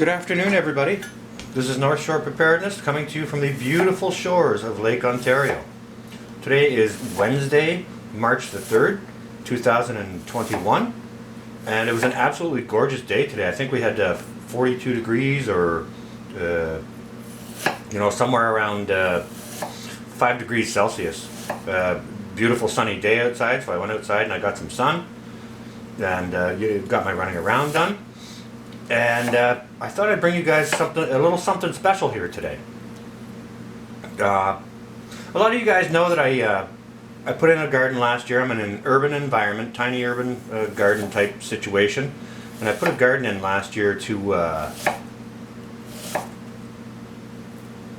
Good afternoon, everybody. This is North Shore Preparedness coming to you from the beautiful shores of Lake Ontario. Today is Wednesday, March the 3rd, 2021, and it was an absolutely gorgeous day today. I think we had 42 degrees or, somewhere around 5 degrees Celsius. Beautiful sunny day outside, so I went outside and I got some sun and got my running around done. And I thought I'd bring you guys a little something special here today. A lot of you guys know that I put in a garden last year. I'm in an urban environment, tiny urban garden type situation, and I put a garden in last year to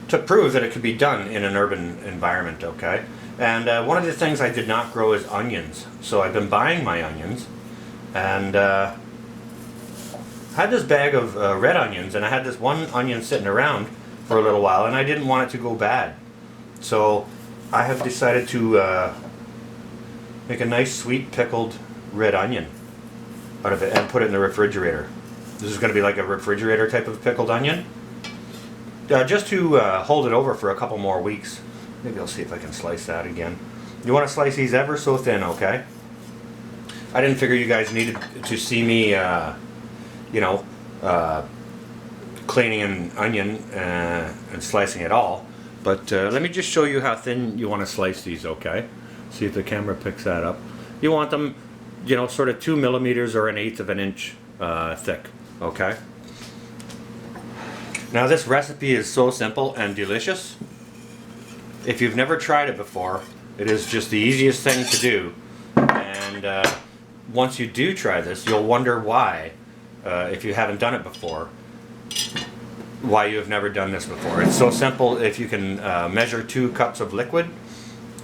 prove that it could be done in an urban environment. Okay, and one of the things I did not grow is onions, so I've been buying my onions, and I had this bag of red onions, and I had this one onion sitting around for a little while, and I didn't want it to go bad. So I have decided to make a nice sweet pickled red onion out of it and put it in the refrigerator. This is going to be like a refrigerator type of pickled onion. Just to hold it over for a couple more weeks. Maybe I'll see if I can slice that again. You want to slice these ever so thin, okay? I didn't figure you guys needed to see me cleaning an onion and slicing it all, but let me just show you how thin you want to slice these, okay? See if the camera picks that up. You want them, sort of 2 millimeters or 1/8 of an inch thick, okay? Now this recipe is so simple and delicious. If you've never tried it before, it is just the easiest thing to do, and once you do try this, you'll wonder why. If you haven't done it before, why you have never done this before. It's so simple. If you can measure 2 cups of liquid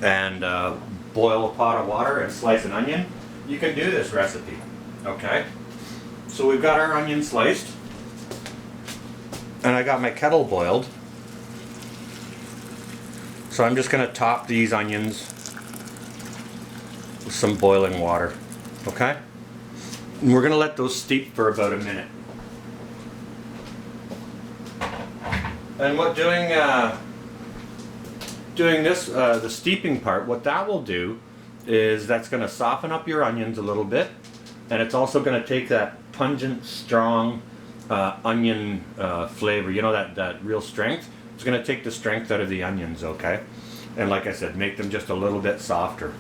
and boil a pot of water and slice an onion, you can do this recipe. Okay? So we've got our onion sliced, and I got my kettle boiled. So I'm just going to top these onions with some boiling water. Okay? And we're going to let those steep for about a minute. And what doing this, the steeping part, what that will do is that's going to soften up your onions a little bit, and it's also going to take that pungent, strong onion flavor, that real strength. It's going to take the strength out of the onions, okay? And like I said, make them just a little bit softer.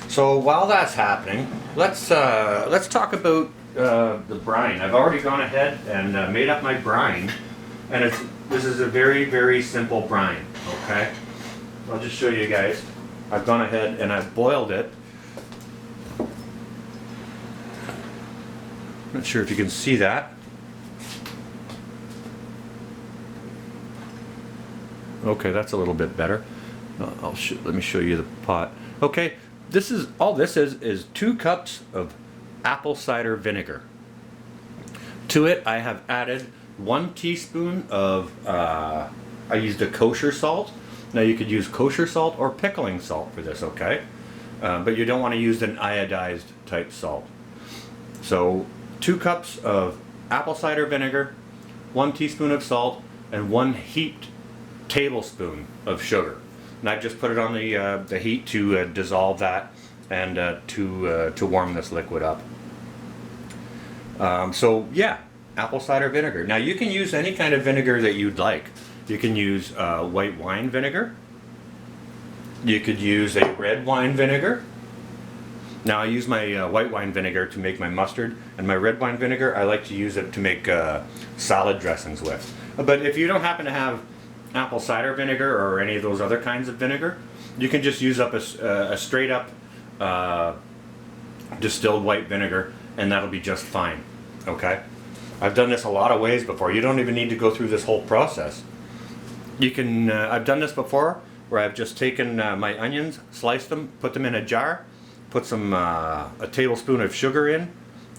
So while that's happening, let's talk about the brine. I've already gone ahead and made up my brine, and this is a very, very simple brine. Okay, I'll just show you guys. I've gone ahead and I've boiled it. Not sure if you can see that. Okay, that's a little bit better. Let me show you the pot. Okay. This is 2 cups of apple cider vinegar. To it, I have added 1 teaspoon of, I used a kosher salt. Now you could use kosher salt or pickling salt for this, okay? But you don't want to use an iodized type salt. So 2 cups of apple cider vinegar, 1 teaspoon of salt, and 1 heaped tablespoon of sugar. And I've just put it on the heat to dissolve that and to warm this liquid up. So yeah, apple cider vinegar. Now you can use any kind of vinegar that you'd like. You can use white wine vinegar. You could use a red wine vinegar. Now I use my white wine vinegar to make my mustard, and my red wine vinegar I like to use it to make salad dressings with. But if you don't happen to have apple cider vinegar or any of those other kinds of vinegar, you can just use up a straight up distilled white vinegar, and that'll be just fine. Okay, I've done this a lot of ways before. You don't even need to go through this whole process. You can I've done this before where I've just taken my onions, sliced them, put them in a jar, put some a tablespoon of sugar in,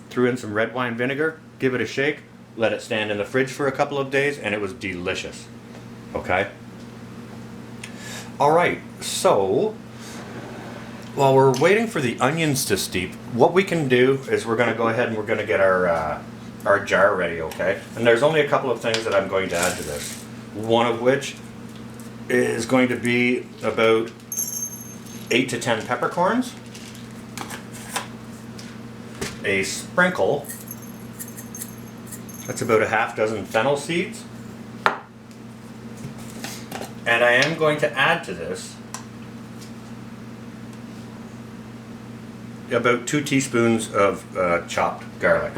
threw in some red wine vinegar, give it a shake, let it stand in the fridge for a couple of days, and it was delicious. Okay. Alright, so while we're waiting for the onions to steep, what we can do is we're going to go ahead and we're going to get our our jar ready, okay? And there's only a couple of things that I'm going to add to this. One of which is going to be about 8 to 10 peppercorns, a sprinkle, that's about a half dozen fennel seeds, and I am going to add to this about 2 teaspoons of chopped garlic.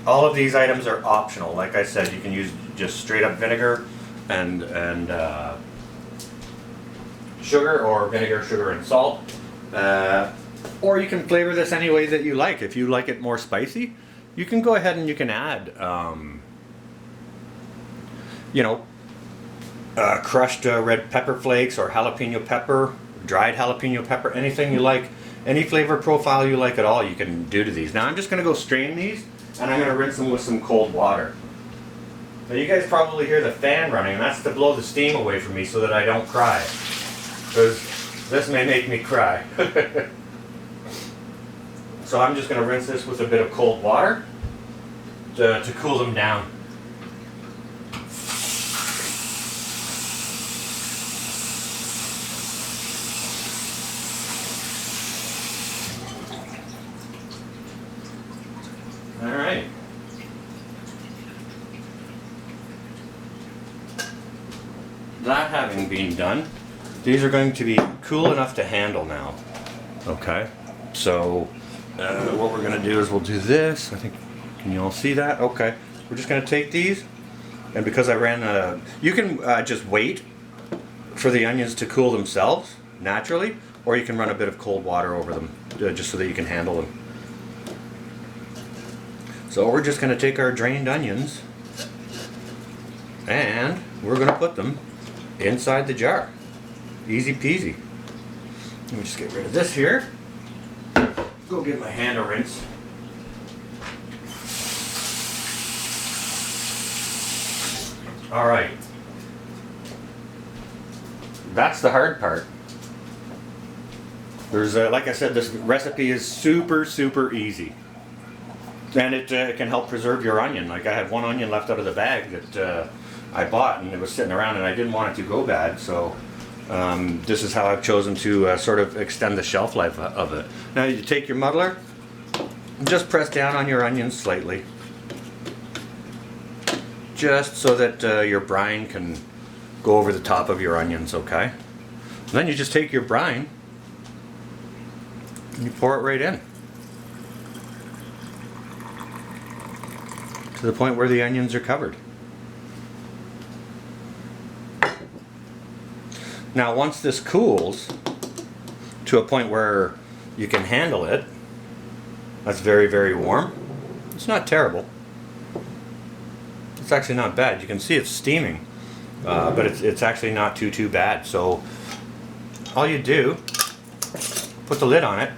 All of these items are optional. Like I said, you can use just straight up vinegar and sugar, or vinegar, sugar, and salt. Or you can flavor this any way that you like. If you like it more spicy, you can go ahead and you can add, crushed red pepper flakes, or jalapeno pepper, dried jalapeno pepper, anything you like. Any flavor profile you like at all, you can do to these. Now I'm just going to go strain these, and I'm going to rinse them with some cold water. Now you guys probably hear the fan running, and that's to blow the steam away from me so that I don't cry. Because this may make me cry. So I'm just going to rinse this with a bit of cold water to cool them down. Alright. That having been done, these are going to be cool enough to handle now. Okay, so what we're going to do is we'll do this. I think, can you all see that? Okay, we're just going to take these, and because I ran you can just wait for the onions to cool themselves naturally, or you can run a bit of cold water over them just so that you can handle them. So we're just going to take our drained onions and we're going to put them inside the jar. Easy peasy. Let me just get rid of this here. Go give my hand a rinse. Alright. That's the hard part. There's, like I said, this recipe is super easy. And it can help preserve your onion. Like I had one onion left out of the bag that I bought, and it was sitting around, and I didn't want it to go bad, so this is how I've chosen to sort of extend the shelf life of it. Now you take your muddler, just press down on your onions slightly, just so that your brine can go over the top of your onions, okay? And then you just take your brine and you pour it right in, to the point where the onions are covered. Now once this cools to a point where you can handle it, that's very warm. It's not terrible. It's actually not bad. You can see it's steaming, but it's actually not too bad. So all you do, put the lid on it,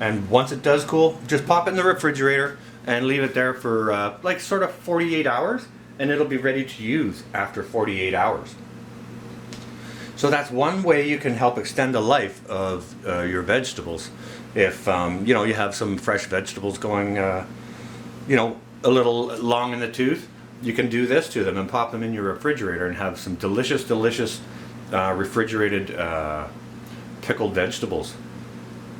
and once it does cool, just pop it in the refrigerator and leave it there for like sort of 48 hours, and it'll be ready to use after 48 hours. So that's one way you can help extend the life of your vegetables. If you have some fresh vegetables going a little long in the tooth, you can do this to them and pop them in your refrigerator and have some delicious refrigerated pickled vegetables.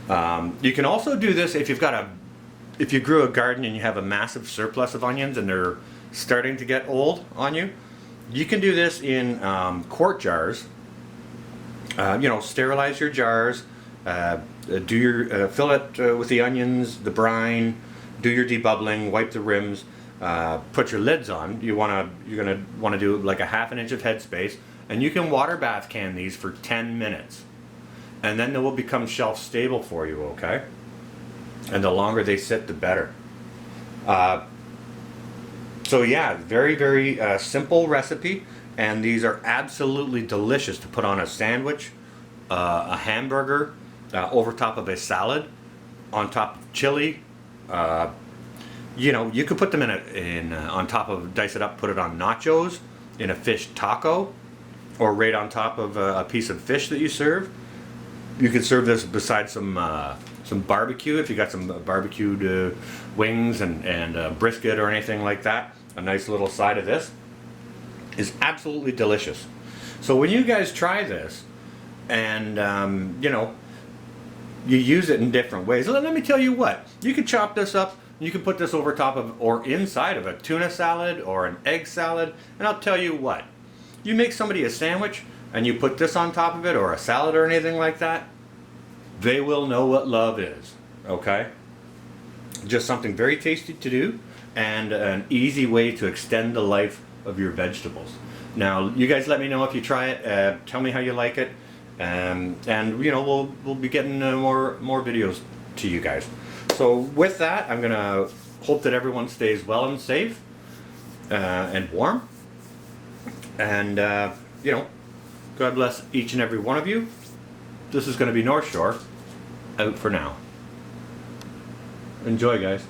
You can also do this if if you grew a garden and you have a massive surplus of onions and they're starting to get old on you. You can do this in quart jars. Sterilize your jars, do your fill it with the onions, the brine, do your debubbling, wipe the rims, put your lids on. You're gonna want to do like a ½ inch of headspace, and you can water bath can these for 10 minutes, and then they will become shelf stable for you. Okay, and the longer they sit, the better. So yeah, very simple recipe. And these are absolutely delicious to put on a sandwich, a hamburger, over top of a salad, on top of chili. You could put them on top of, dice it up, put it on nachos, in a fish taco, or right on top of a piece of fish that you serve. You could serve this beside some some barbecue, if you got some barbecued wings and brisket or anything like that, a nice little side of this is absolutely delicious. So when you guys try this, and you know, you use it in different ways. Let me tell you what, you can chop this up, you can put this over top of or inside of a tuna salad or an egg salad, and I'll tell you what, you make somebody a sandwich and you put this on top of it, or a salad or anything like that, they will know what love is, okay? Just something very tasty to do, and an easy way to extend the life of your vegetables. Now, you guys let me know if you try it, tell me how you like it, and you know, we'll be getting more videos to you guys. So with that, I'm gonna hope that everyone stays well and safe, and warm, and you know, God bless each and every one of you. This is going to be North Shore, out for now. Enjoy, guys.